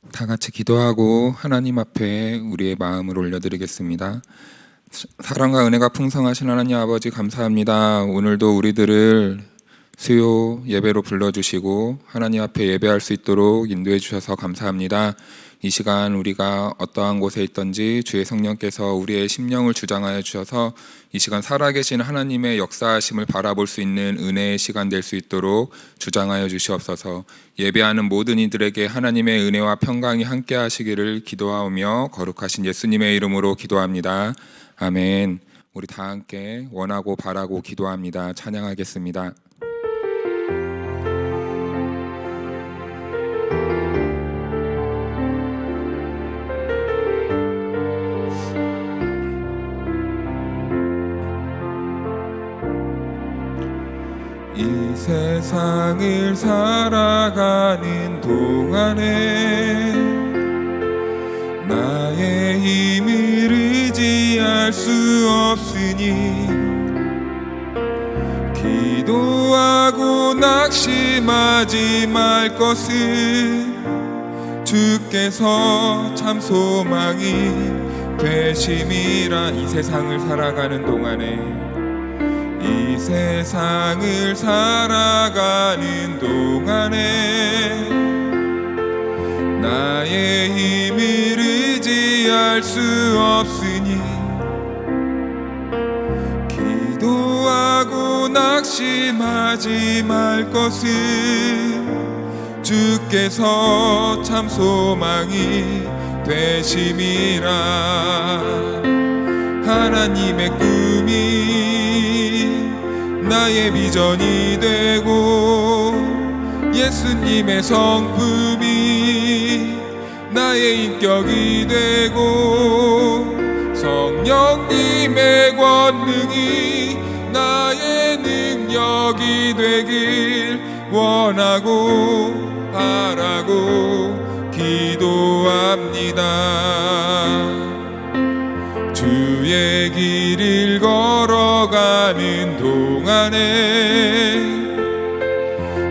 다 같이 기도하고 하나님 앞에 우리의 마음을 올려드리겠습니다. 사랑과 은혜가 풍성하신 하나님 아버지 감사합니다. 오늘도 우리들을 수요 예배로 불러주시고 하나님 앞에 예배할 수 있도록 인도해 주셔서 감사합니다. 이 시간 우리가 어떠한 곳에 있든지 주의 성령께서 우리의 심령을 주장하여 주셔서 이 시간 살아계신 하나님의 역사하심을 바라볼 수 있는 은혜의 시간 될 수 있도록 주장하여 주시옵소서. 예배하는 모든 이들에게 하나님의 은혜와 평강이 함께 하시기를 기도하오며 거룩하신 예수님의 이름으로 기도합니다. 아멘. 우리 다 함께 원하고 바라고 기도합니다. 찬양하겠습니다. 이 세상을 살아가는 동안에 나의 힘을 의지할 수 없으니 기도하고 낙심하지 말 것은 주께서 참 소망이 되심이라. 이 세상을 살아가는 동안에 이 세상을 살아가는 동안에 나의 힘을 의지할 수 없으니 기도하고 낙심하지 말 것은 주께서 참 소망이 되심이라. 하나님의 꿈이 나의 비전이 되고 예수님의 성품이 나의 인격이 되고 성령님의 권능이 나의 능력이 되길 원하고 바라고 기도합니다. 주의 길을 걸어가는 동안에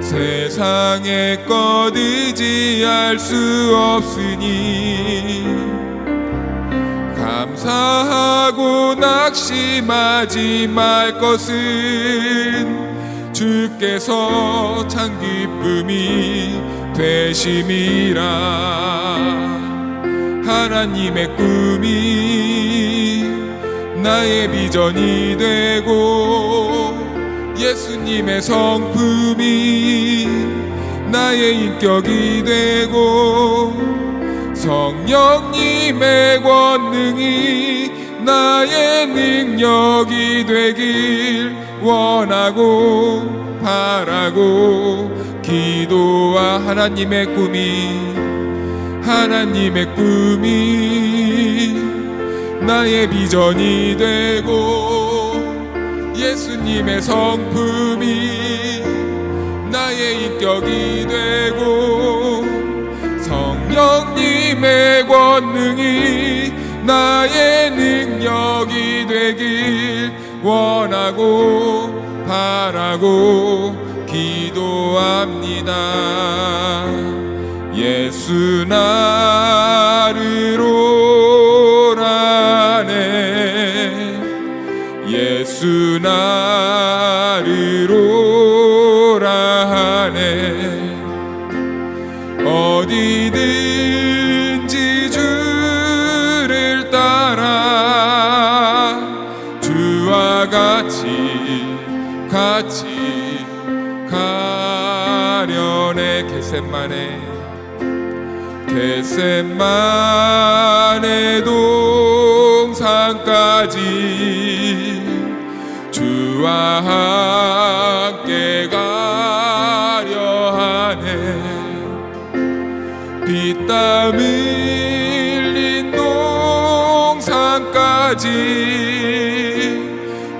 세상의 것 의지할 수 없으니 감사하고 낙심하지 말 것은 주께서 참 기쁨이 되심이라. 하나님의 꿈이 나의 비전이 되고 예수님의 성품이 나의 인격이 되고 성령님의 권능이 나의 능력이 되길 원하고 바라고 기도와 하나님의 꿈이 나의 비전이 되고 예수님의 성품이 나의 인격이 되고 성령님의 권능이 나의 능력이 되길 원하고 바라고 기도합니다. 예수 나를 오라네 예수 나를 오라네 어디든지 주를 따라 주와 같이 가려네. 겟셋마네 동산까지 주와 함께 가려 하네. 피땀 흘린 동산까지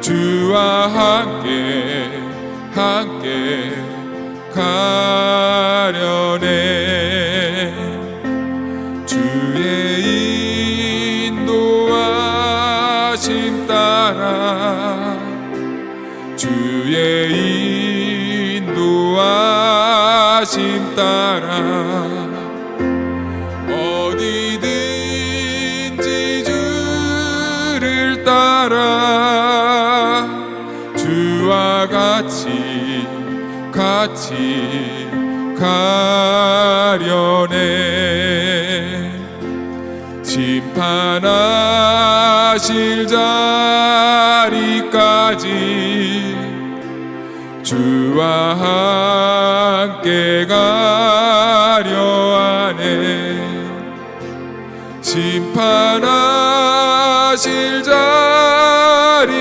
주와 함께 가려네. 주의 인도하심 따라 주의 인도하심 따라 주와 같이 가려네. 심판하실 자리까지 주와 함께 가려 하네. 심판하실 자리까지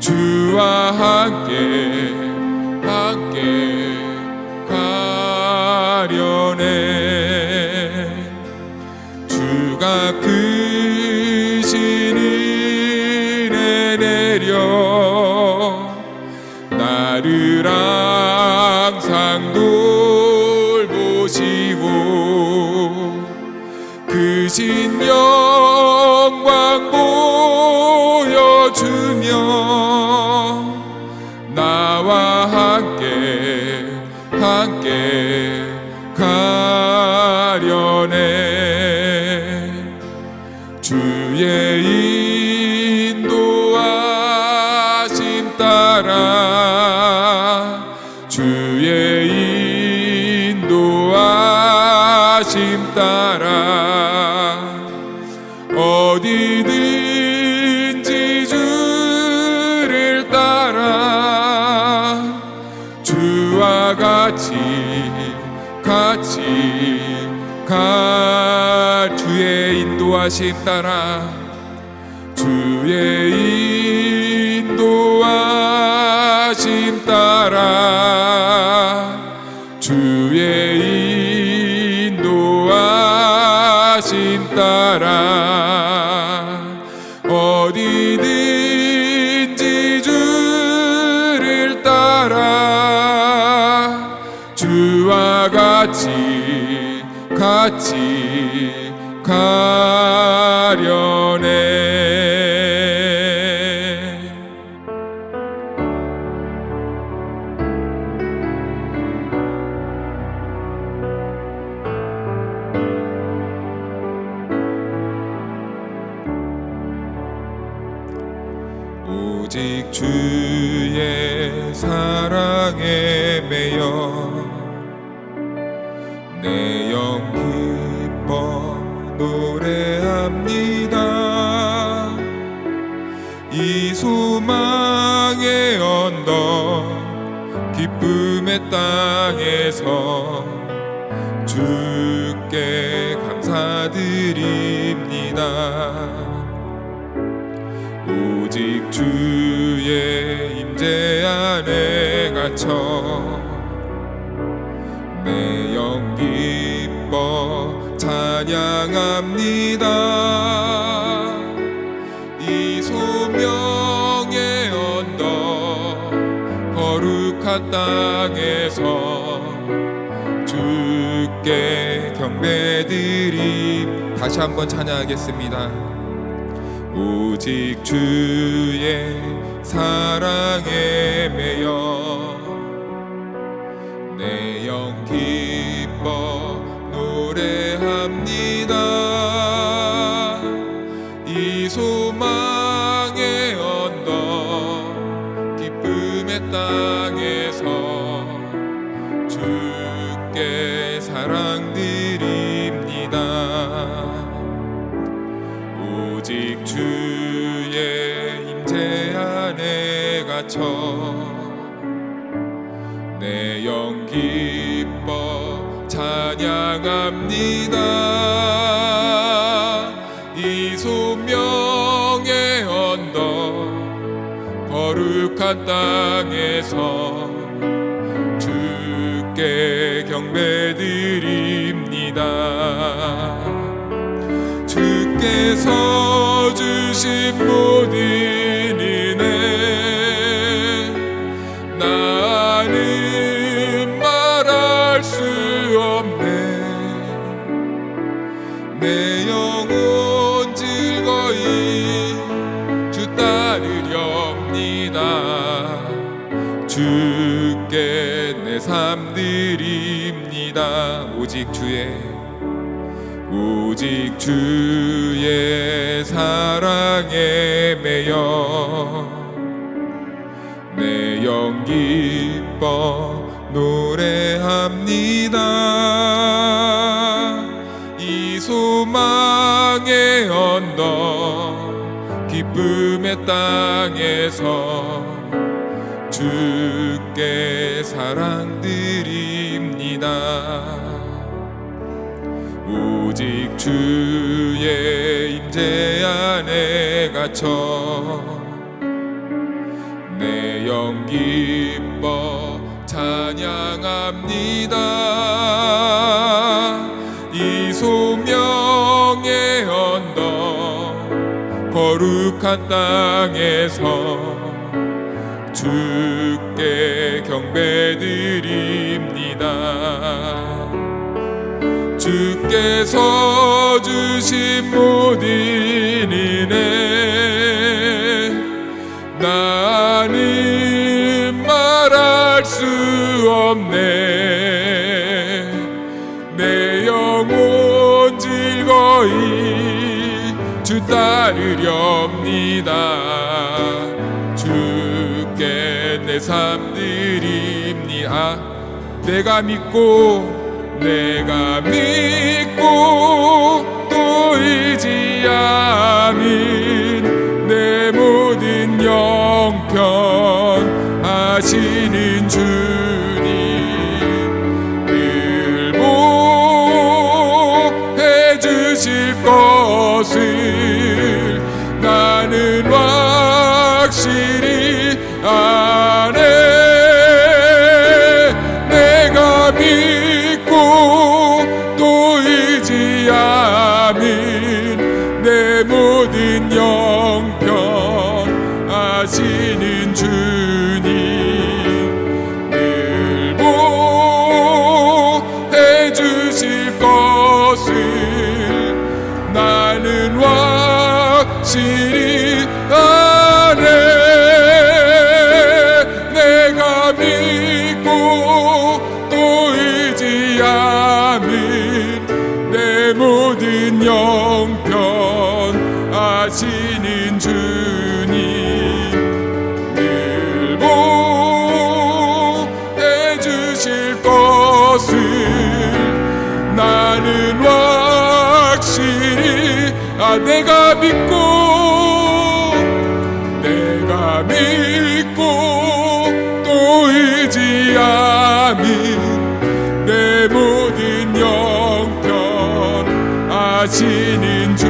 주와 함께 가려네. 주가 크신 은혜 내려 나를 항상 돌보시고 크신 영광 보여주며 나와 함께 가려네. 주의 인도하심 따라 주의 인도하심 따라 어디든지 주를 따라 주와 같이 주의 인도하심 따라 주의 인도하심 따라 주의 인도하심 따라 어디든지 주를 따라 주와 같이 가려네. 오직 주의 사랑에 매여 내 영 기뻐 노래합니다. 이 소망의 언덕 기쁨의 땅에서 주께 감사드립니다. 오직 주의 임재 안에 갇혀 내 영 기뻐 찬양합니다. 이 소명의 언덕 거룩한 땅에서 주께 경배드림. 다시 한번 찬양하겠습니다. 오직 주의 사랑에 매여 내 영 기뻐 노래합니다. 이 소망의 언덕 기쁨의 땅에서 주께 사랑드립니다. 오직 주의 임재 안에 갇혀 내 영 기뻐 찬양합니다. 이 소명의 언덕 거룩한 땅에서 주께 경배드립니다. 주께서 주신 모든 은혜 나는 말할 수 없네. 내 영혼 즐거이 주 따르렵니다. 주께 내 삶 드립니다. 오직 주의 사랑에 매여 내 영 기뻐 노래합니다. 이 소망의 언덕 기쁨의 땅에서 주께 사랑 드립니다. 오직 주의 임재 안에 갇혀 내 영 기뻐 찬양합니다. 이 소명의 언덕 거룩한 땅에서 주께 경배드립니다. 주께서 주신 모든 은혜 나는 말할 수 없네. 내 영혼 즐거이 주 따르렵니다. 주께 내 삶 드립니다. 내가 믿고 또 의지함은 내 모든 영편 하시는 주님 늘 보해 주실 것을 나는 확실히 아네. 내가 또 의지함은 내 모든 영편 하시는 주님 늘 보해 주실 것을 나는 확실히 아네. 내가 믿고 또 의지함은 내 모든 영편 하시는 주님 늘 보해 주실 것을 나는 확실히 내가 믿고 또 의지함은 내 모든 영편 하시는 주님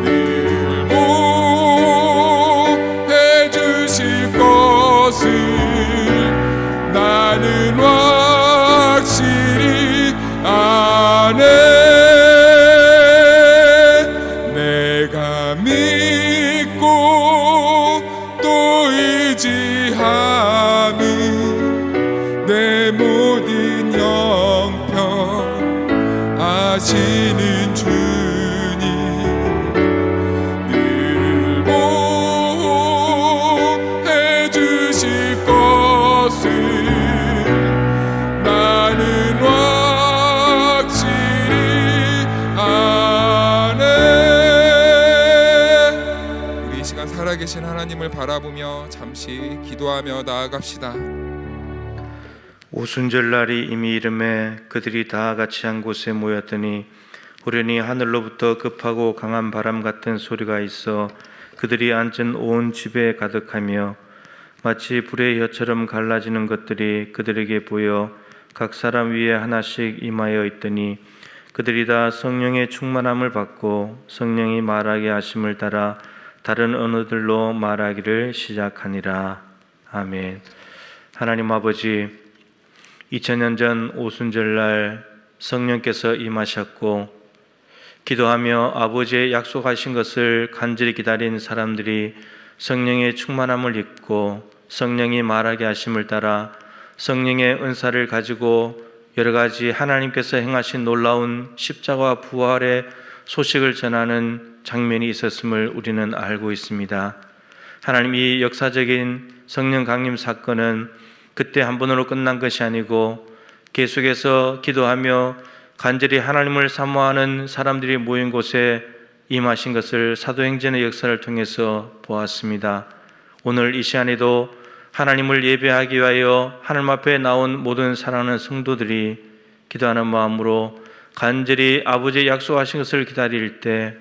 늘 보해 주실 것을 나는 확실히 아네. 내가 믿고 또 의지함은 내 모든 영편 하시는 주님 늘 보해 주실 것을 나는 확실히 아네. 우리 이 시간 살아계신 하나님을 바라보며 잠시 기도하며 나아갑시다. 오순절날이 이미 이름에 그들이 다 같이 한 곳에 모였더니 호련히 하늘로부터 급하고 강한 바람 같은 소리가 있어 그들이 앉은 온 집에 가득하며 마치 불의 혀처럼 갈라지는 것들이 그들에게 보여 각 사람 위에 하나씩 임하여 있더니 그들이 다 성령의 충만함을 받고 성령이 말하게 하심을 따라 다른 언어들로 말하기를 시작하니라. 아멘. 하나님 아버지, 2000년 전 오순절날 성령께서 임하셨고 기도하며 아버지의 약속하신 것을 간절히 기다린 사람들이 성령의 충만함을 입고 성령이 말하게 하심을 따라 성령의 은사를 가지고 여러 가지 하나님께서 행하신 놀라운 십자가와 부활의 소식을 전하는 장면이 있었음을 우리는 알고 있습니다. 하나님, 이 역사적인 성령 강림 사건은 그때 한 번으로 끝난 것이 아니고 계속해서 기도하며 간절히 하나님을 사모하는 사람들이 모인 곳에 임하신 것을 사도행전의 역사를 통해서 보았습니다. 오늘 이 시간에도 하나님을 예배하기 위하여 하나님 앞에 나온 모든 사랑하는 성도들이 기도하는 마음으로 간절히 아버지의 약속하신 것을 기다릴 때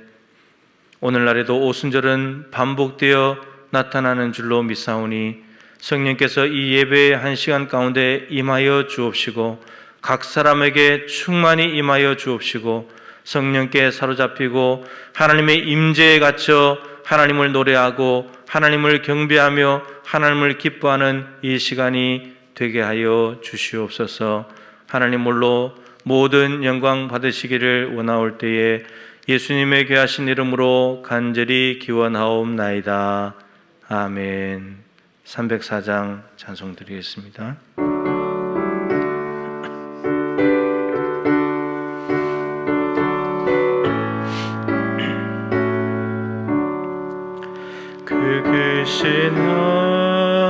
오늘날에도 오순절은 반복되어 나타나는 줄로 믿사오니 성령께서 이 예배의 한 시간 가운데 임하여 주옵시고 각 사람에게 충만히 임하여 주옵시고 성령께 사로잡히고 하나님의 임재에 갇혀 하나님을 노래하고 하나님을 경배하며 하나님을 기뻐하는 이 시간이 되게 하여 주시옵소서. 하나님 홀로 모든 영광 받으시기를 원하올 때에 예수님의 귀하신 이름으로 간절히 기원하옵나이다. 아멘. 304장 찬송 드리겠습니다. 그 계신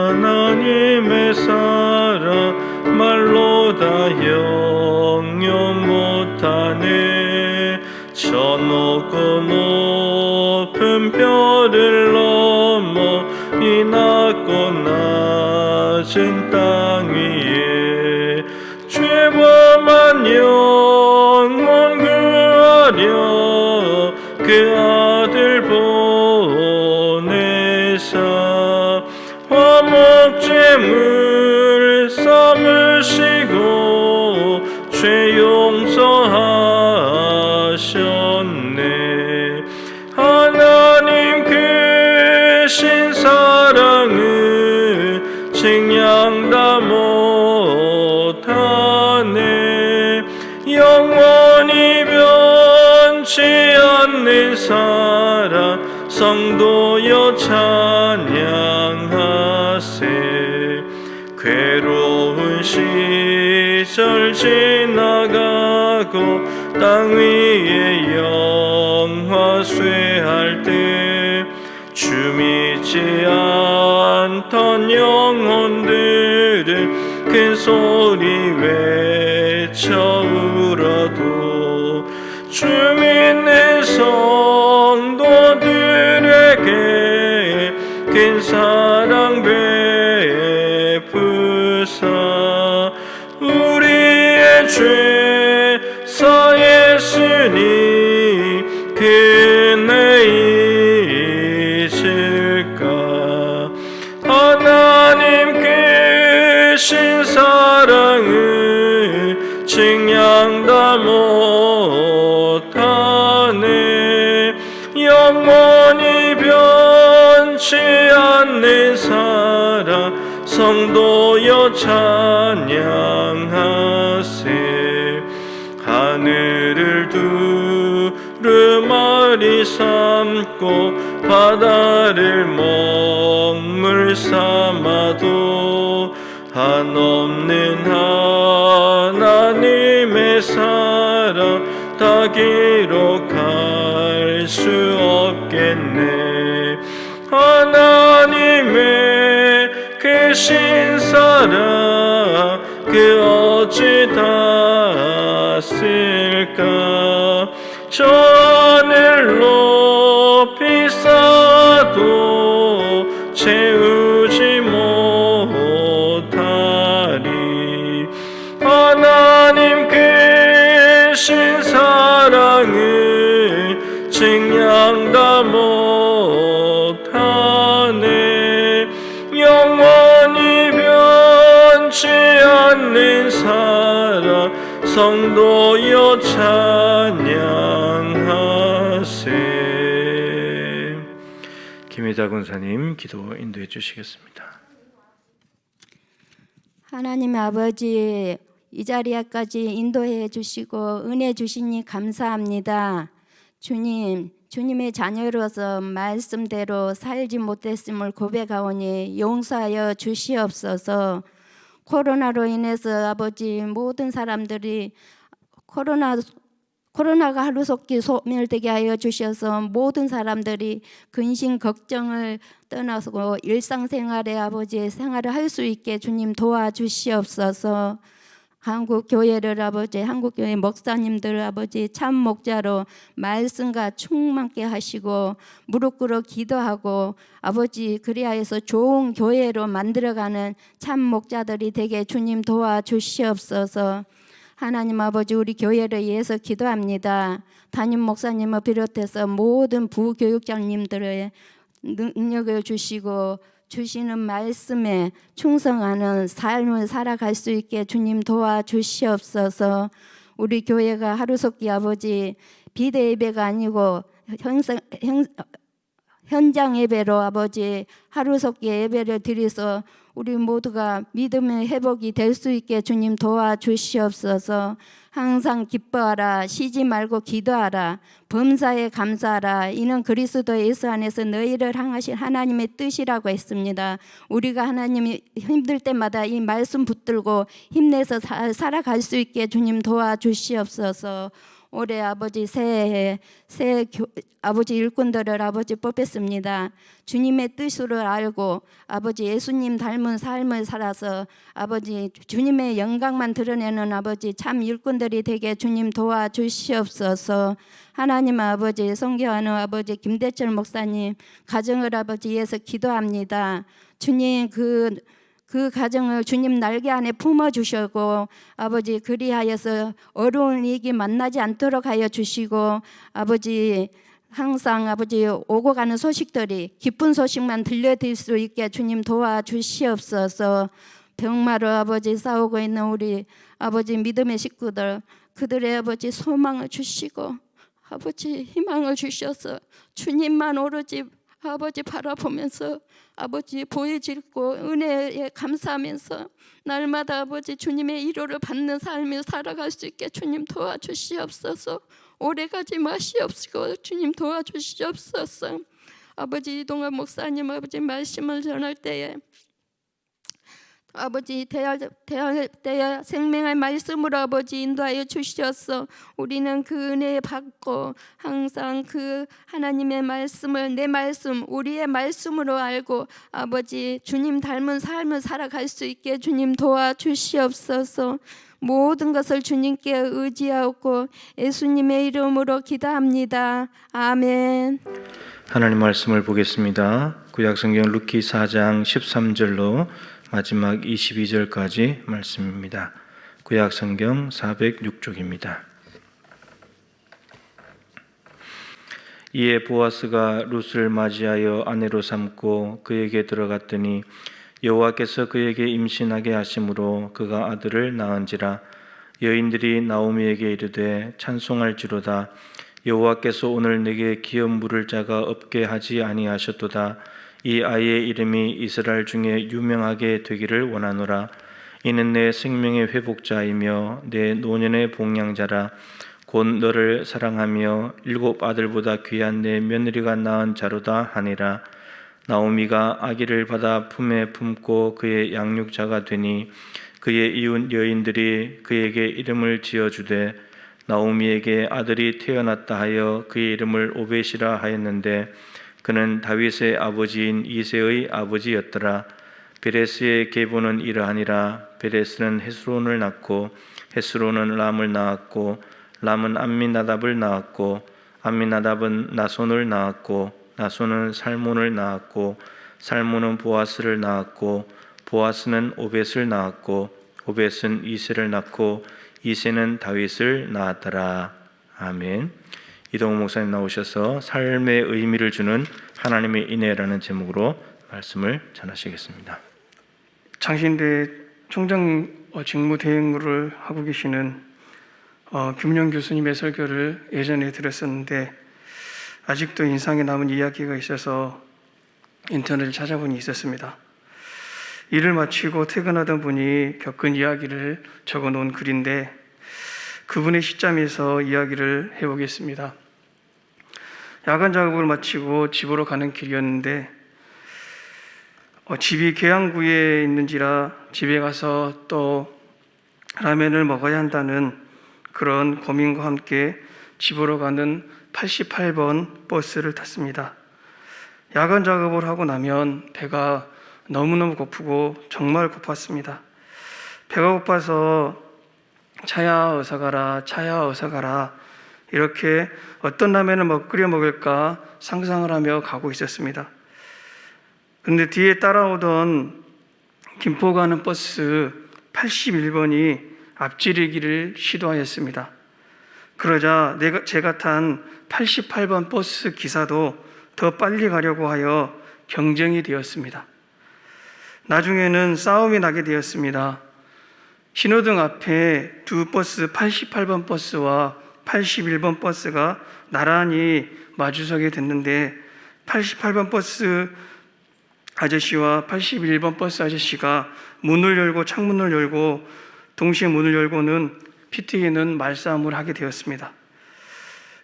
하나님의 사랑 말로 다 영영 못하네. 저 높고 높은 별을 넘어 이 낮고 낮은 땅 위에 죄범한 영혼 구하려 그 아들 보내사 화목제물 삼으시고 죄 용서하셨네. 하나님 크신 사랑을 증량 다 못하네. 영원히 변치 않는 사랑 성도여 찬양하세. 괴로운 시절 지나가고 땅 위에 영화 쇠할 때 주 믿지 않던 영혼들은 큰 소리 외쳐 울어도 주 믿는 성도들에게 큰 사랑 베푸사 우리의 죄 사했으니 그네 잊을까. 하나님 크신 사랑을 증량 다 못하네. 영원히 변치 않는 사랑 성도여 찬양하세. 하늘을 두루마리 삼고 바다를 먹물 삼아도 한없는 하나님의 사랑 다 기록할 수 없겠네. 하나님의 크신 사랑 그 어찌 다 쓸까. 저 하늘 높이 쌓아도 채우지 못하리. 하나님 크신 사랑을 증량 다 못하네. 영원히 변치 않는 사랑 성도여 찬양하세. 김혜자 권사님 기도 인도해 주시겠습니다. 하나님 아버지, 이 자리에까지 인도해 주시고 은혜 주시니 감사합니다. 주님의 자녀로서 말씀대로 살지 못했음을 고백하오니 용서하여 주시옵소서. 코로나로 인해서 아버지 모든 사람들이 코로나가 하루속히 소멸되게 하여 주셔서 모든 사람들이 근심 걱정을 떠나서 일상생활에 아버지 생활을 할 수 있게 주님 도와주시옵소서. 한국 교회를 아버지 한국 교회 목사님들 아버지 참 목자로 말씀과 충만케 하시고 무릎 꿇어 기도하고 아버지 그리하여서 좋은 교회로 만들어가는 참 목자들이 되게 주님 도와주시옵소서. 하나님 아버지 우리 교회를 위해서 기도합니다. 담임 목사님을 비롯해서 모든 부교육장님들의 능력을 주시고 주시는 말씀에 충성하는 삶을 살아갈 수 있게 주님 도와주시옵소서. 우리 교회가 하루속기 아버지 비대 예배가 아니고 현장 예배로 아버지 하루속기 예배를 드려서 우리 모두가 믿음의 회복이 될 수 있게 주님 도와주시옵소서. 항상 기뻐하라, 쉬지 말고 기도하라, 범사에 감사하라. 이는 그리스도 예수 안에서 너희를 향하신 하나님의 뜻이라고 했습니다. 우리가 하나님이 힘들 때마다 이 말씀 붙들고 힘내서 살아갈 수 있게 주님 도와주시옵소서. 올해 아버지 새해에 아버지 일꾼들을 아버지 뽑혔습니다. 주님의 뜻으로 알고 아버지 예수님 닮은 삶을 살아서 아버지 주님의 영광만 드러내는 아버지 참 일꾼들이 되게 주님 도와주시옵소서. 하나님 아버지 성교하는 아버지 김대철 목사님 가정을 아버지 위해서 기도합니다. 주님 그 가정을 주님 날개 안에 품어주시고 아버지 그리하여서 어려운 일이 만나지 않도록 하여 주시고 아버지 항상 아버지 오고 가는 소식들이 기쁜 소식만 들려드릴 수 있게 주님 도와주시옵소서. 병마로 아버지 싸우고 있는 우리 아버지 믿음의 식구들 그들의 아버지 소망을 주시고 아버지 희망을 주셔서 주님만 오로지 아버지 바라보면서 아버지 보여지고 은혜에 감사하면서 날마다 아버지 주님의 위로를 받는 삶을 살아갈 수 있게 주님 도와주시옵소서. 오래가지 마시옵시고 주님 도와주시옵소서. 아버지 이동환 목사님 아버지 말씀을 전할 때에 아버지 대야 생명의 말씀으로 아버지 인도하여 주셔서 우리는 그 은혜 받고 항상 그 하나님의 말씀을 내 말씀 우리의 말씀으로 알고 아버지 주님 닮은 삶을 살아갈 수 있게 주님 도와주시옵소서. 모든 것을 주님께 의지하고 예수님의 이름으로 기도합니다. 아멘. 하나님 말씀을 보겠습니다. 구약성경 루키 4장 13절로 마지막 22절까지 말씀입니다. 구약성경 406쪽입니다. 이에 보아스가 룻을 맞이하여 아내로 삼고 그에게 들어갔더니 여호와께서 그에게 임신하게 하심으로 그가 아들을 낳은지라. 여인들이 나오미에게 이르되 찬송할지로다. 여호와께서 오늘 내게 기업 물을 자가 없게 하지 아니하셨도다. 이 아이의 이름이 이스라엘 중에 유명하게 되기를 원하노라. 이는 내 생명의 회복자이며 내 노년의 복량자라. 곧 너를 사랑하며 7 아들보다 귀한 내 며느리가 낳은 자로다 하니라. 나오미가 아기를 받아 품에 품고 그의 양육자가 되니 그의 이웃 여인들이 그에게 이름을 지어주되 나오미에게 아들이 태어났다 하여 그의 이름을 오벳이라 하였는데 그는 다윗의 아버지인 이새의 아버지였더라. 베레스의 계보는 이러하니라. 베레스는 헤스론을 낳고 헤스론은 람을 낳았고 람은 암미나답을 낳았고 암미나답은 나손을 낳았고 나손은 살몬을 낳았고 살몬은 보아스를 낳았고 보아스는 오벳을 낳았고 오벳은 이새를 낳고 이새는 다윗을 낳았더라. 아멘. 이동호 목사님 나오셔서 삶의 의미를 주는 하나님의 인애라는 제목으로 말씀을 전하시겠습니다. 장신대 총장 직무대행을 하고 계시는 김용 교수님의 설교를 예전에 들었었는데 아직도 인상에 남은 이야기가 있어서 인터넷을 찾아보니 있었습니다. 일을 마치고 퇴근하던 분이 겪은 이야기를 적어놓은 글인데 그분의 시점에서 이야기를 해보겠습니다. 야간 작업을 마치고 집으로 가는 길이었는데 집이 계양구에 있는지라 집에 가서 또 라면을 먹어야 한다는 그런 고민과 함께 집으로 가는 88번 버스를 탔습니다. 야간 작업을 하고 나면 배가 너무너무 고프고 정말 고팠습니다. 배가 고파서 차야 어서 가라, 차야 어서 가라, 이렇게 어떤 라면을 끓여 먹을까 상상을 하며 가고 있었습니다. 근데 뒤에 따라오던 김포 가는 버스 81번이 앞지르기를 시도하였습니다. 그러자 제가 탄 88번 버스 기사도 더 빨리 가려고 하여 경쟁이 되었습니다. 나중에는 싸움이 나게 되었습니다. 신호등 앞에 두 버스, 88번 버스와 81번 버스가 나란히 마주서게 됐는데 88번 버스 아저씨와 81번 버스 아저씨가 문을 열고 창문을 열고 동시에 문을 열고는 피 튀기는 말싸움을 하게 되었습니다.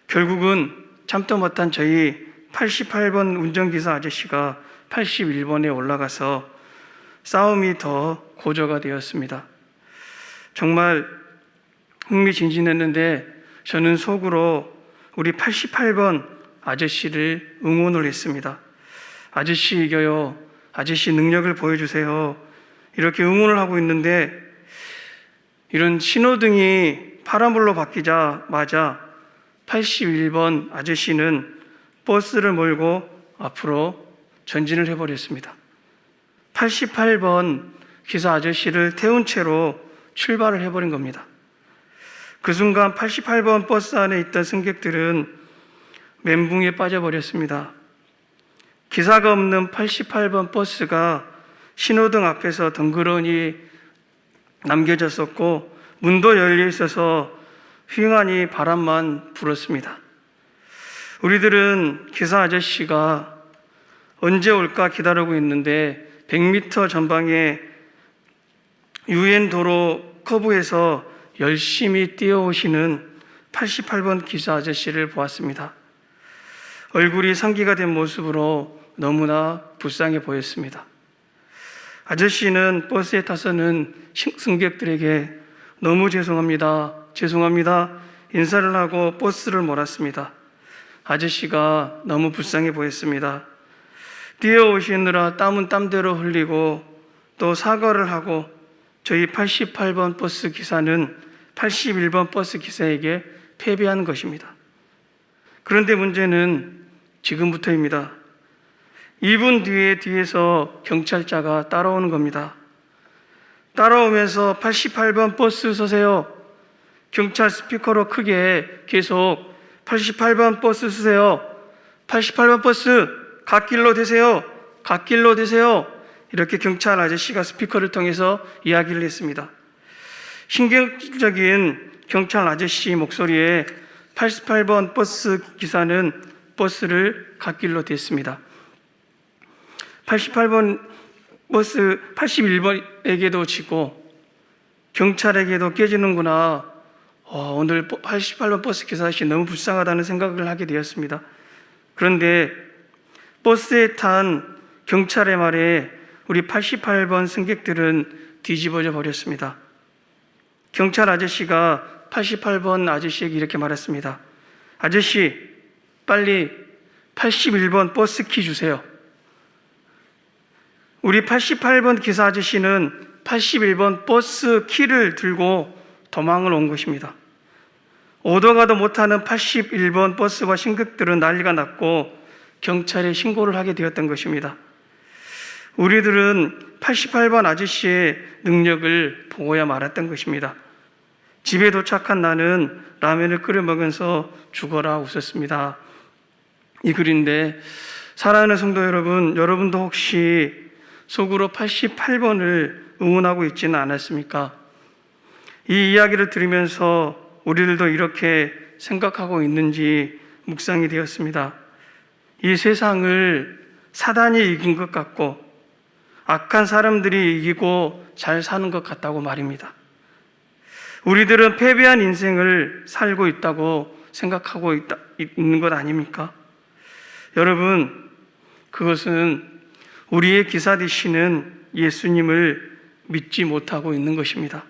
결국은 참다 못한 저희 88번 운전기사 아저씨가 81번에 올라가서 싸움이 더 고조가 되었습니다. 정말 흥미진진했는데 저는 속으로 우리 88번 아저씨를 응원을 했습니다. 아저씨 이겨요. 아저씨 능력을 보여주세요. 이렇게 응원을 하고 있는데 이런 신호등이 파란불로 바뀌자마자 81번 아저씨는 버스를 몰고 앞으로 전진을 해버렸습니다. 88번 기사 아저씨를 태운 채로 출발을 해버린 겁니다. 그 순간 88번 버스 안에 있던 승객들은 멘붕에 빠져버렸습니다. 기사가 없는 88번 버스가 신호등 앞에서 덩그러니 남겨졌었고 문도 열려 있어서 휘황이 바람만 불었습니다. 우리들은 기사 아저씨가 언제 올까 기다리고 있는데 100m 전방에 유엔 도로 커브에서 열심히 뛰어오시는 88번 기사 아저씨를 보았습니다. 얼굴이 상기가 된 모습으로 너무나 불쌍해 보였습니다. 아저씨는 버스에 타서는 승객들에게 너무 죄송합니다, 죄송합니다 인사를 하고 버스를 몰았습니다. 아저씨가 너무 불쌍해 보였습니다. 뛰어오시느라 땀은 땀대로 흘리고 또 사과를 하고 저희 88번 버스 기사는 81번 버스 기사에게 패배한 것입니다. 그런데 문제는 지금부터입니다. 2분 뒤에서 경찰차가 따라오는 겁니다. 따라오면서 88번 버스 서세요. 경찰 스피커로 크게 계속 88번 버스 서세요. 88번 버스 갓길로 대세요. 갓길로 대세요. 이렇게 경찰 아저씨가 스피커를 통해서 이야기를 했습니다. 신경질적인 경찰 아저씨 목소리에 88번 버스 기사는 버스를 갓길로 댔습니다. 88번 버스 81번에게도 지고 경찰에게도 깨지는구나. 오늘 88번 버스 기사 아저씨 너무 불쌍하다는 생각을 하게 되었습니다. 그런데 버스에 탄 경찰의 말에 우리 88번 승객들은 뒤집어져 버렸습니다. 경찰 아저씨가 88번 아저씨에게 이렇게 말했습니다. 아저씨, 빨리 81번 버스 키 주세요. 우리 88번 기사 아저씨는 81번 버스 키를 들고 도망을 온 것입니다. 오도 가도 못하는 81번 버스와 승객들은 난리가 났고 경찰에 신고를 하게 되었던 것입니다. 우리들은 88번 아저씨의 능력을 보고야 말았던 것입니다. 집에 도착한 나는 라면을 끓여 먹으면서 죽어라 웃었습니다. 이 글인데 사랑하는 성도 여러분, 여러분도 혹시 속으로 88번을 응원하고 있지는 않았습니까? 이 이야기를 들으면서 우리들도 이렇게 생각하고 있는지 묵상이 되었습니다. 이 세상을 사단이 이긴 것 같고 악한 사람들이 이기고 잘 사는 것 같다고 말입니다. 우리들은 패배한 인생을 살고 있다고 생각하고 있는 것 아닙니까? 여러분, 그것은 우리의 기사 되시는 예수님을 믿지 못하고 있는 것입니다.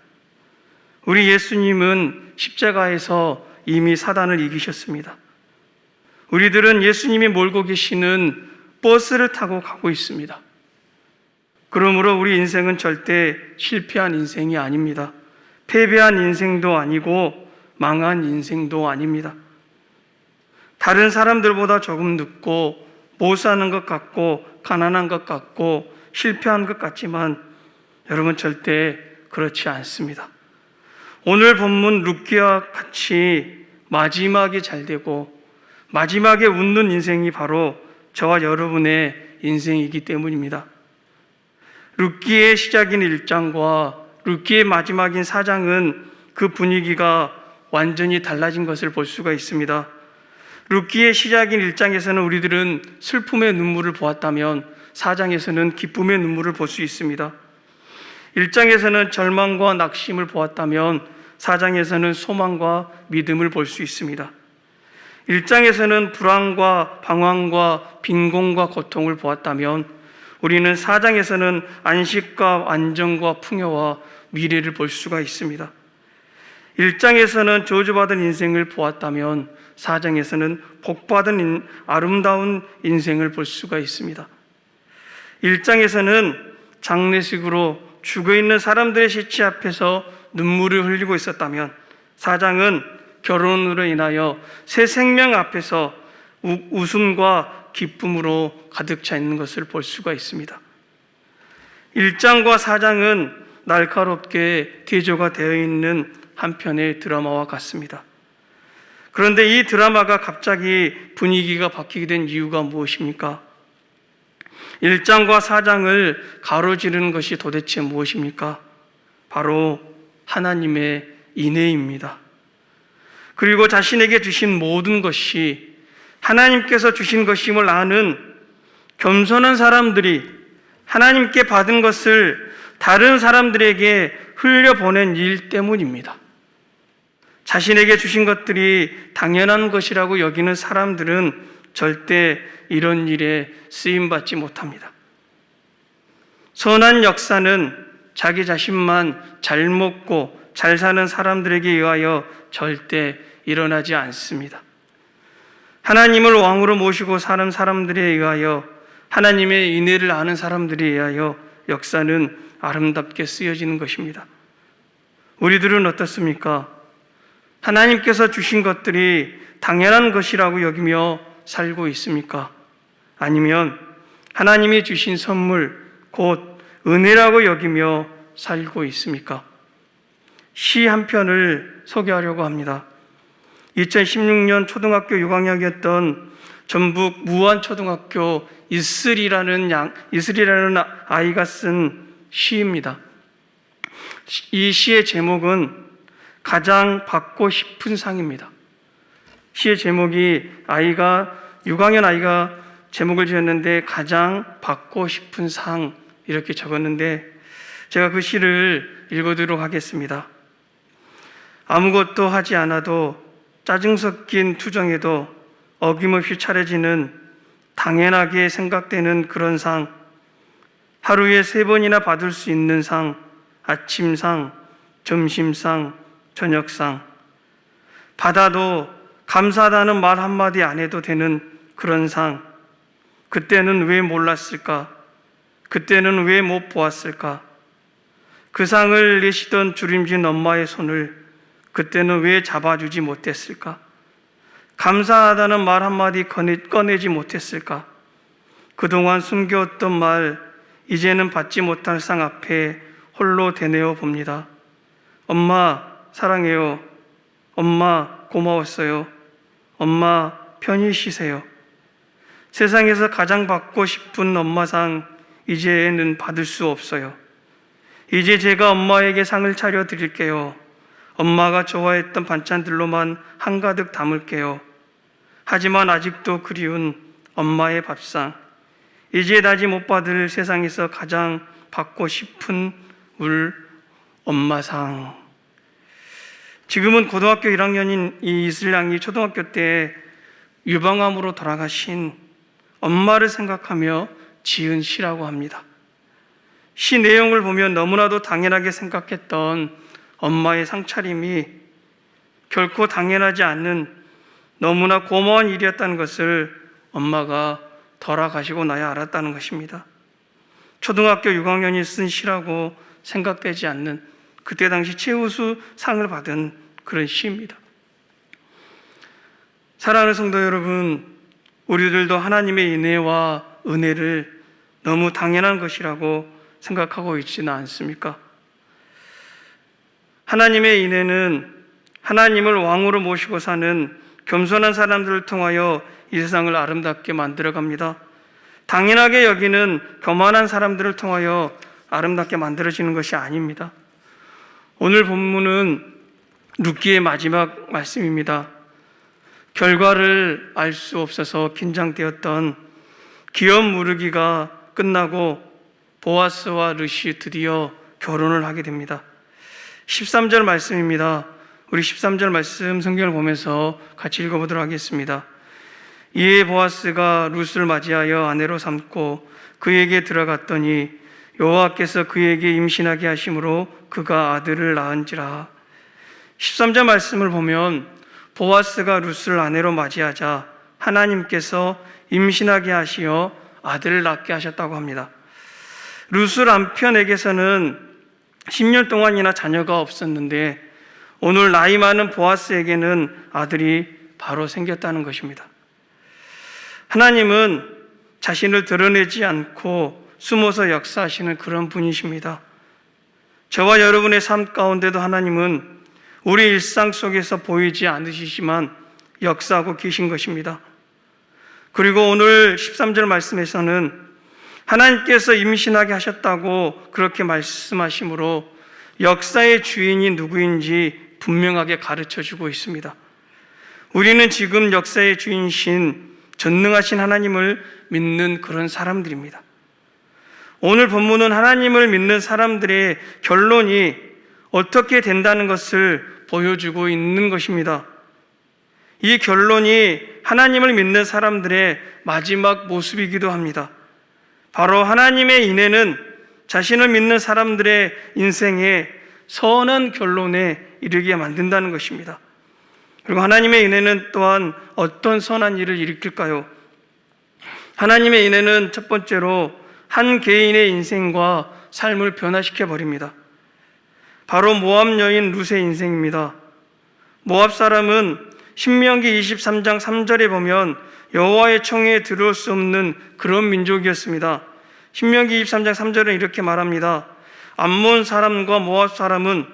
우리 예수님은 십자가에서 이미 사단을 이기셨습니다. 우리들은 예수님이 몰고 계시는 버스를 타고 가고 있습니다. 그러므로 우리 인생은 절대 실패한 인생이 아닙니다. 패배한 인생도 아니고 망한 인생도 아닙니다. 다른 사람들보다 조금 늦고 못 사는 것 같고 가난한 것 같고 실패한 것 같지만 여러분 절대 그렇지 않습니다. 오늘 본문 룻기와 같이 마지막이 잘 되고 마지막에 웃는 인생이 바로 저와 여러분의 인생이기 때문입니다. 룻기의 시작인 1장과 룻기의 마지막인 4장은 그 분위기가 완전히 달라진 것을 볼 수가 있습니다. 룻기의 시작인 1장에서는 우리들은 슬픔의 눈물을 보았다면 4장에서는 기쁨의 눈물을 볼 수 있습니다. 1장에서는 절망과 낙심을 보았다면 4장에서는 소망과 믿음을 볼 수 있습니다. 1장에서는 불안과 방황과 빈곤과 고통을 보았다면 우리는 4장에서는 안식과 안정과 풍요와 미래를 볼 수가 있습니다. 1장에서는 저주받은 인생을 보았다면 4장에서는 복받은 아름다운 인생을 볼 수가 있습니다. 1장에서는 장례식으로 죽어있는 사람들의 시체 앞에서 눈물을 흘리고 있었다면 4장은 결혼으로 인하여 새 생명 앞에서 웃음과 기쁨으로 가득 차 있는 것을 볼 수가 있습니다. 1장과 4장은 날카롭게 대조가 되어 있는 한 편의 드라마와 같습니다. 그런데 이 드라마가 갑자기 분위기가 바뀌게 된 이유가 무엇입니까? 1장과 4장을 가로지르는 것이 도대체 무엇입니까? 바로 하나님의 인애입니다. 그리고 자신에게 주신 모든 것이 하나님께서 주신 것임을 아는 겸손한 사람들이 하나님께 받은 것을 다른 사람들에게 흘려보낸 일 때문입니다. 자신에게 주신 것들이 당연한 것이라고 여기는 사람들은 절대 이런 일에 쓰임받지 못합니다. 선한 역사는 자기 자신만 잘 먹고 잘 사는 사람들에게 의하여 절대 일어나지 않습니다. 하나님을 왕으로 모시고 사는 사람들에 의하여 하나님의 인애를 아는 사람들에 의하여 역사는 아름답게 쓰여지는 것입니다. 우리들은 어떻습니까? 하나님께서 주신 것들이 당연한 것이라고 여기며 살고 있습니까? 아니면 하나님이 주신 선물, 곧 은혜라고 여기며 살고 있습니까? 시 한 편을 소개하려고 합니다. 2016년 초등학교 6학년이었던 전북 무안초등학교 이슬이라는 아이가 쓴 시입니다. 이 시의 제목은 가장 받고 싶은 상입니다. 시의 제목이 6학년 아이가 제목을 지었는데 가장 받고 싶은 상 이렇게 적었는데 제가 그 시를 읽어드리도록 하겠습니다. 아무것도 하지 않아도 짜증 섞인 투정에도 어김없이 차려지는 당연하게 생각되는 그런 상, 하루에 3번이나 받을 수 있는 상, 아침상, 점심상, 저녁상, 받아도 감사하다는 말 한마디 안 해도 되는 그런 상, 그때는 왜 몰랐을까? 그때는 왜 못 보았을까? 그 상을 내시던 주림진 엄마의 손을 그때는 왜 잡아주지 못했을까? 감사하다는 말 한마디 꺼내지 못했을까? 그동안 숨겨왔던 말, 이제는 받지 못할 상 앞에 홀로 되뇌어 봅니다. 엄마 사랑해요. 엄마 고마웠어요. 엄마 편히 쉬세요. 세상에서 가장 받고 싶은 엄마상 이제는 받을 수 없어요. 이제 제가 엄마에게 상을 차려 드릴게요. 엄마가 좋아했던 반찬들로만 한가득 담을게요. 하지만 아직도 그리운 엄마의 밥상, 이제 다시 못 받을 세상에서 가장 받고 싶은 울 엄마상. 지금은 고등학교 1학년인 이 이슬양이 초등학교 때 유방암으로 돌아가신 엄마를 생각하며 지은 시라고 합니다. 시 내용을 보면 너무나도 당연하게 생각했던 엄마의 상차림이 결코 당연하지 않는 너무나 고마운 일이었다는 것을 엄마가 돌아가시고 나야 알았다는 것입니다. 초등학교 6학년이 쓴 시라고 생각되지 않는 그때 당시 최우수 상을 받은 그런 시입니다. 사랑하는 성도 여러분, 우리들도 하나님의 인애와 은혜를 너무 당연한 것이라고 생각하고 있지는 않습니까? 하나님의 인애는 하나님을 왕으로 모시고 사는 겸손한 사람들을 통하여 이 세상을 아름답게 만들어갑니다. 당연하게 여기는 교만한 사람들을 통하여 아름답게 만들어지는 것이 아닙니다. 오늘 본문은 룻기의 마지막 말씀입니다. 결과를 알 수 없어서 긴장되었던 기업 무르기가 끝나고 보아스와 룻이 드디어 결혼을 하게 됩니다. 13절 말씀입니다. 우리 13절 말씀 성경을 보면서 같이 읽어보도록 하겠습니다. 이에 보아스가 룻을 맞이하여 아내로 삼고 그에게 들어갔더니 여호와께서 그에게 임신하게 하심으로 그가 아들을 낳은지라. 13절 말씀을 보면 보아스가 룻을 아내로 맞이하자 하나님께서 임신하게 하시어 아들을 낳게 하셨다고 합니다. 룻을 남편에게서는 10년 동안이나 자녀가 없었는데 오늘 나이 많은 보아스에게는 아들이 바로 생겼다는 것입니다. 하나님은 자신을 드러내지 않고 숨어서 역사하시는 그런 분이십니다. 저와 여러분의 삶 가운데도 하나님은 우리 일상 속에서 보이지 않으시지만 역사하고 계신 것입니다. 그리고 오늘 13절 말씀에서는 하나님께서 임신하게 하셨다고 그렇게 말씀하시므로 역사의 주인이 누구인지 분명하게 가르쳐주고 있습니다. 우리는 지금 역사의 주인이신 전능하신 하나님을 믿는 그런 사람들입니다. 오늘 본문은 하나님을 믿는 사람들의 결론이 어떻게 된다는 것을 보여주고 있는 것입니다. 이 결론이 하나님을 믿는 사람들의 마지막 모습이기도 합니다. 바로 하나님의 인애는 자신을 믿는 사람들의 인생에 선한 결론에 이르게 만든다는 것입니다. 그리고 하나님의 인애는 또한 어떤 선한 일을 일으킬까요? 하나님의 인애는 첫 번째로 한 개인의 인생과 삶을 변화시켜 버립니다. 바로 모압 여인 룻의 인생입니다. 모압 사람은 신명기 23장 3절에 보면 여호와의 청에 들어올 수 없는 그런 민족이었습니다. 신명기 23장 3절은 이렇게 말합니다. 암몬 사람과 모압 사람은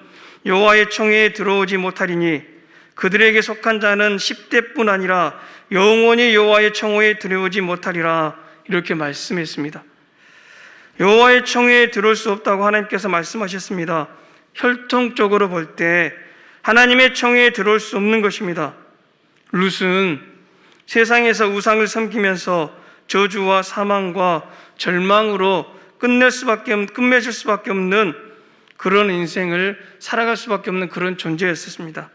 여호와의 청에 들어오지 못하리니 그들에게 속한 자는 10대뿐 아니라 영원히 여호와의 청에 들어오지 못하리라. 이렇게 말씀했습니다. 여호와의 청에 들어올 수 없다고 하나님께서 말씀하셨습니다. 혈통적으로 볼 때 하나님의 청에 들어올 수 없는 것입니다. 룻은 세상에서 우상을 섬기면서 저주와 사망과 절망으로 끝맺을 수밖에 없는 그런 인생을 살아갈 수밖에 없는 그런 존재였습니다.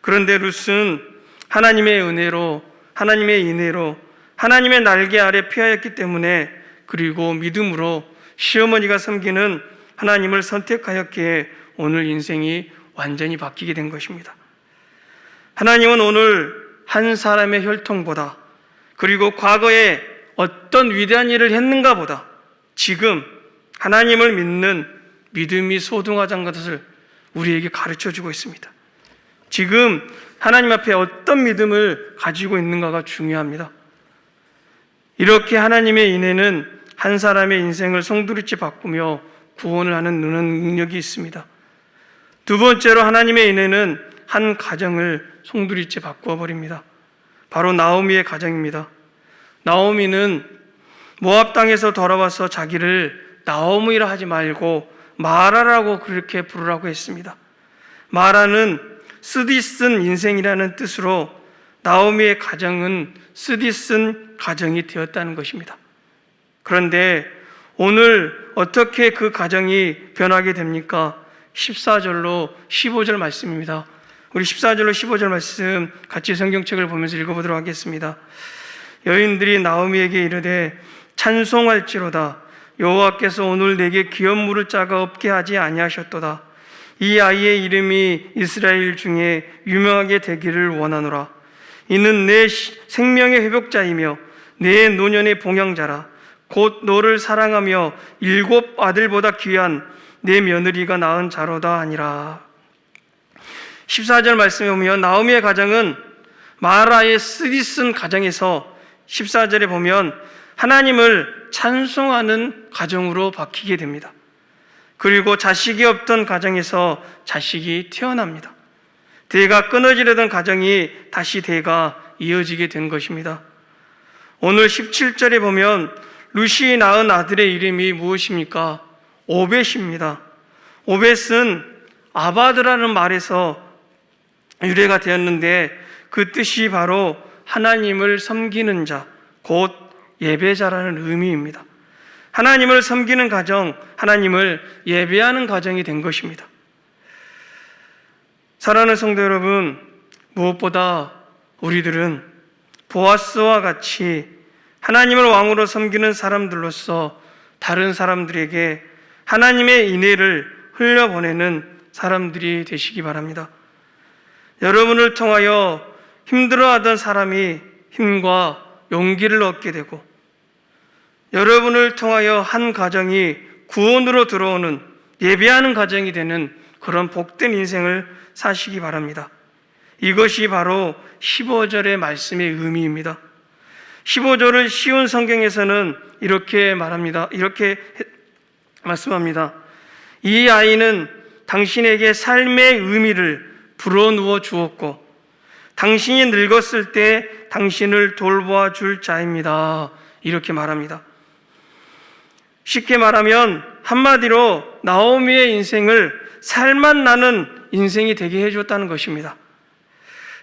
그런데 룻은 하나님의 은혜로, 하나님의 인애로, 하나님의 날개 아래 피하였기 때문에, 그리고 믿음으로 시어머니가 섬기는 하나님을 선택하였기에 오늘 인생이 완전히 바뀌게 된 것입니다. 하나님은 오늘 한 사람의 혈통보다, 그리고 과거에 어떤 위대한 일을 했는가 보다 지금 하나님을 믿는 믿음이 소중하다는 것을 우리에게 가르쳐주고 있습니다. 지금 하나님 앞에 어떤 믿음을 가지고 있는가가 중요합니다. 이렇게 하나님의 인애는 한 사람의 인생을 송두리째 바꾸며 구원을 하는 능력이 있습니다. 두 번째로 하나님의 인애는 한 가정을 송두리째 바꾸어 버립니다. 바로 나오미의 가정입니다. 나오미는 모압 땅에서 돌아와서 자기를 나오미라 하지 말고 마라라고 그렇게 부르라고 했습니다. 마라는 쓰디쓴 인생이라는 뜻으로 나오미의 가정은 쓰디쓴 가정이 되었다는 것입니다. 그런데 오늘 어떻게 그 가정이 변하게 됩니까? 14절로 15절 말씀입니다. 우리 14절로 15절 말씀 같이 성경책을 보면서 읽어보도록 하겠습니다. 여인들이 나오미에게 이르되 찬송할지로다. 여호와께서 오늘 내게 기업 물을 자가 없게 하지 아니하셨도다. 이 아이의 이름이 이스라엘 중에 유명하게 되기를 원하노라. 이는 내 생명의 회복자이며 내 노년의 봉양자라. 곧 너를 사랑하며 7 아들보다 귀한 내 며느리가 낳은 자로다 하니라. 14절 말씀에 보면 나오미의 가정은 마라의 쓰디쓴 가정에서 14절에 보면 하나님을 찬송하는 가정으로 바뀌게 됩니다. 그리고 자식이 없던 가정에서 자식이 태어납니다. 대가 끊어지려던 가정이 다시 대가 이어지게 된 것입니다. 오늘 17절에 보면 루시 낳은 아들의 이름이 무엇입니까? 오벳입니다. 오벳은 아바드라는 말에서 유래가 되었는데 그 뜻이 바로 하나님을 섬기는 자, 곧 예배자라는 의미입니다. 하나님을 섬기는 가정, 하나님을 예배하는 가정이 된 것입니다. 사랑하는 성도 여러분, 무엇보다 우리들은 보아스와 같이 하나님을 왕으로 섬기는 사람들로서 다른 사람들에게 하나님의 인애를 흘려보내는 사람들이 되시기 바랍니다. 여러분을 통하여 힘들어하던 사람이 힘과 용기를 얻게 되고, 여러분을 통하여 한 가정이 구원으로 들어오는 예배하는 가정이 되는 그런 복된 인생을 사시기 바랍니다. 이것이 바로 15절의 말씀의 의미입니다. 15절을 쉬운 성경에서는 이렇게 말합니다. 이렇게 말씀합니다. 이 아이는 당신에게 삶의 의미를 불어누워 주었고 당신이 늙었을 때 당신을 돌보아 줄 자입니다. 이렇게 말합니다. 쉽게 말하면 한마디로 나오미의 인생을 살맛 나는 인생이 되게 해줬다는 것입니다.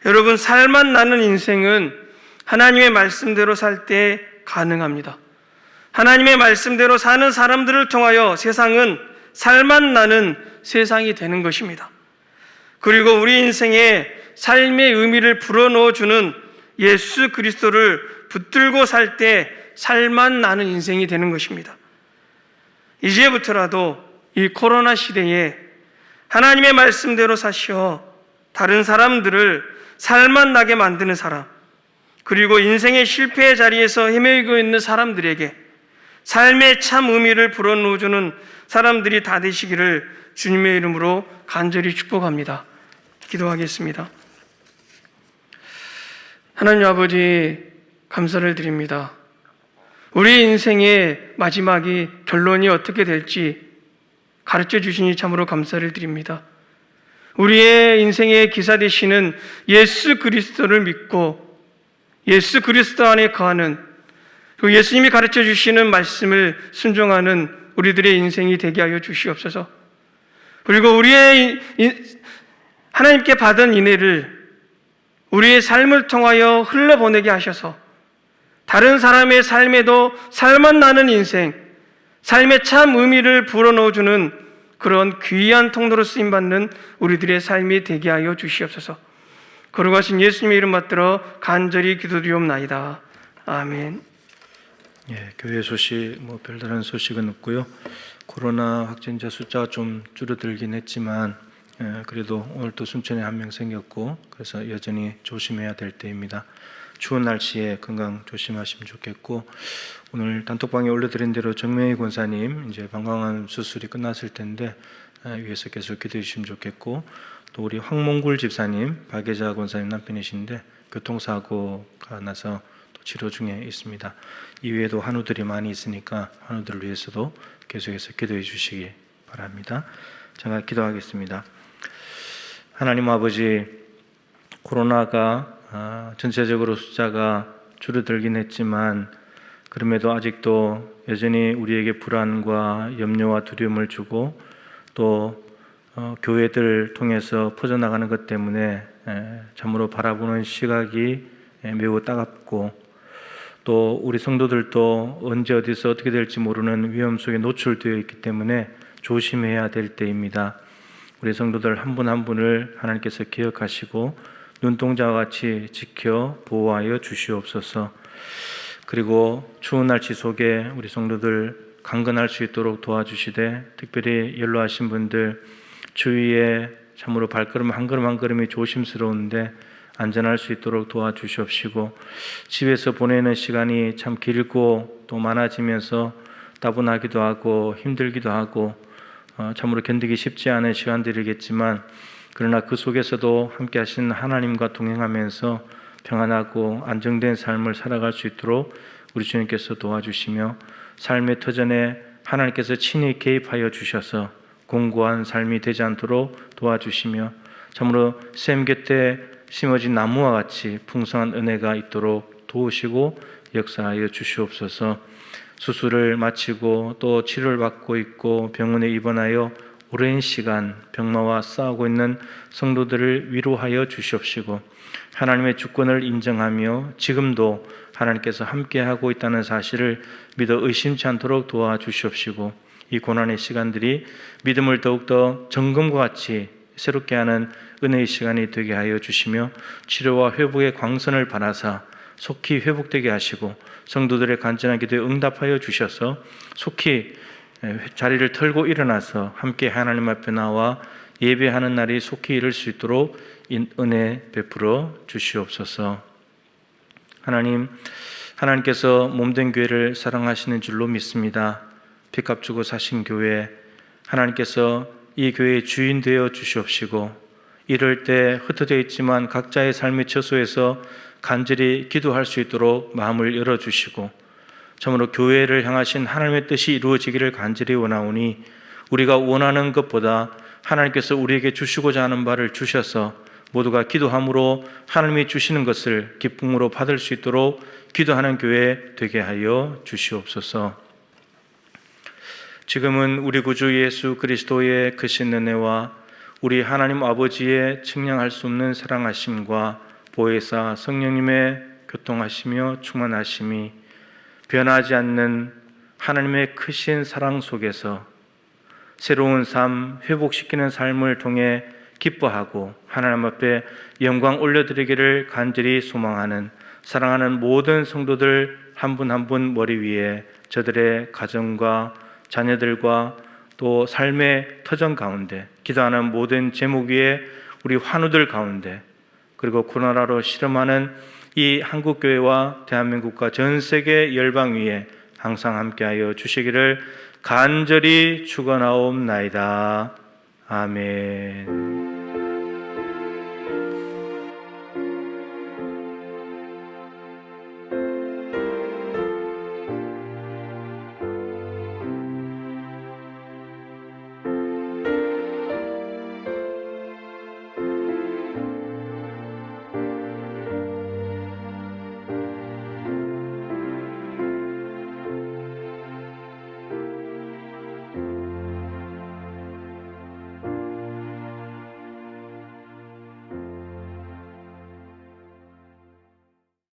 여러분, 살맛 나는 인생은 하나님의 말씀대로 살 때 가능합니다. 하나님의 말씀대로 사는 사람들을 통하여 세상은 살맛 나는 세상이 되는 것입니다. 그리고 우리 인생에 삶의 의미를 불어넣어주는 예수 그리스도를 붙들고 살 때 살맛 나는 인생이 되는 것입니다. 이제부터라도 이 코로나 시대에 하나님의 말씀대로 사시어 다른 사람들을 살맛 나게 만드는 사람, 그리고 인생의 실패의 자리에서 헤매고 있는 사람들에게 삶의 참 의미를 불어넣어주는 사람들이 다 되시기를 주님의 이름으로 간절히 축복합니다. 기도하겠습니다. 하나님 아버지, 감사를 드립니다. 우리 인생의 마지막이, 결론이 어떻게 될지 가르쳐 주시니 참으로 감사를 드립니다. 우리의 인생의 기사 되시는 예수 그리스도를 믿고 예수 그리스도 안에 거하는, 그 예수님이 가르쳐 주시는 말씀을 순종하는 우리들의 인생이 되게 하여 주시옵소서. 그리고 우리의 하나님께 받은 인애를 우리의 삶을 통하여 흘러보내게 하셔서 다른 사람의 삶에도 살맛 나는 인생, 삶의 참 의미를 불어넣어주는 그런 귀한 통로로 쓰임받는 우리들의 삶이 되게 하여 주시옵소서. 거룩하신 예수님의 이름 받들어 간절히 기도드리옵나이다. 아멘. 예, 교회 소식 별다른 소식은 없고요. 코로나 확진자 숫자가 좀 줄어들긴 했지만 그래도 오늘 또 순천에 한 명 생겼고, 그래서 여전히 조심해야 될 때입니다. 추운 날씨에 건강 조심하시면 좋겠고, 오늘 단톡방에 올려드린 대로 정명희 권사님 이제 방광암 수술이 끝났을 텐데 위에서 계속 기도해 주시면 좋겠고, 또 우리 황몽굴 집사님, 박예자 권사님 남편이신데 교통사고가 나서 또 치료 중에 있습니다. 이외에도 환우들이 많이 있으니까 환우들을 위해서도 계속해서 기도해 주시기 바랍니다. 제가 기도하겠습니다. 하나님 아버지, 코로나가 전체적으로 숫자가 줄어들긴 했지만 그럼에도 아직도 여전히 우리에게 불안과 염려와 두려움을 주고 또 교회들 통해서 퍼져나가는 것 때문에 참으로 바라보는 시각이 매우 따갑고, 또 우리 성도들도 언제 어디서 어떻게 될지 모르는 위험 속에 노출되어 있기 때문에 조심해야 될 때입니다. 우리 성도들 한 분 한 분을 하나님께서 기억하시고 눈동자와 같이 지켜 보호하여 주시옵소서. 그리고 추운 날씨 속에 우리 성도들 강건할 수 있도록 도와주시되, 특별히 연로하신 분들 주위에 참으로 발걸음 한 걸음 한 걸음이 조심스러운데 안전할 수 있도록 도와주시옵시고, 집에서 보내는 시간이 참 길고 또 많아지면서 따분하기도 하고 힘들기도 하고 참으로 견디기 쉽지 않은 시간들이겠지만 그러나 그 속에서도 함께 하신 하나님과 동행하면서 평안하고 안정된 삶을 살아갈 수 있도록 우리 주님께서 도와주시며 삶의 터전에 하나님께서 친히 개입하여 주셔서 공고한 삶이 되지 않도록 도와주시며 참으로 샘 곁에 심어진 나무와 같이 풍성한 은혜가 있도록 도우시고 역사하여 주시옵소서. 수술을 마치고 또 치료를 받고 있고 병원에 입원하여 오랜 시간 병마와 싸우고 있는 성도들을 위로하여 주시옵시고 하나님의 주권을 인정하며 지금도 하나님께서 함께하고 있다는 사실을 믿어 의심치 않도록 도와주시옵시고 이 고난의 시간들이 믿음을 더욱더 정금과 같이 새롭게 하는 은혜의 시간이 되게 하여 주시며 치료와 회복의 광선을 바라사 속히 회복되게 하시고 성도들의 간절한 기도에 응답하여 주셔서 속히 자리를 털고 일어나서 함께 하나님 앞에 나와 예배하는 날이 속히 이룰 수 있도록 은혜 베풀어 주시옵소서. 하나님께서 몸된 교회를 사랑하시는 줄로 믿습니다. 빚값 주고 사신 교회, 하나님께서 이 교회의 주인 되어 주시옵시고 이럴 때 흩어져 있지만 각자의 삶의 처소에서 간절히 기도할 수 있도록 마음을 열어주시고 참으로 교회를 향하신 하나님의 뜻이 이루어지기를 간절히 원하오니 우리가 원하는 것보다 하나님께서 우리에게 주시고자 하는 바를 주셔서 모두가 기도함으로 하나님이 주시는 것을 기쁨으로 받을 수 있도록 기도하는 교회 되게 하여 주시옵소서. 지금은 우리 구주 예수 그리스도의 크신 은혜와 우리 하나님 아버지의 측량할 수 없는 사랑하심과 보혜사 성령님의 교통하시며 충만하심이 변하지 않는 하나님의 크신 사랑 속에서 새로운 삶, 회복시키는 삶을 통해 기뻐하고 하나님 앞에 영광 올려드리기를 간절히 소망하는 사랑하는 모든 성도들 한 분 한 분 머리 위에 저들의 가정과 자녀들과 또 삶의 터전 가운데 기도하는 모든 제목 위에 우리 환우들 가운데 그리고 코로나로 실험하는 이 한국교회와 대한민국과 전 세계 열방 위에 항상 함께하여 주시기를 간절히 축원하옵나이다. 아멘.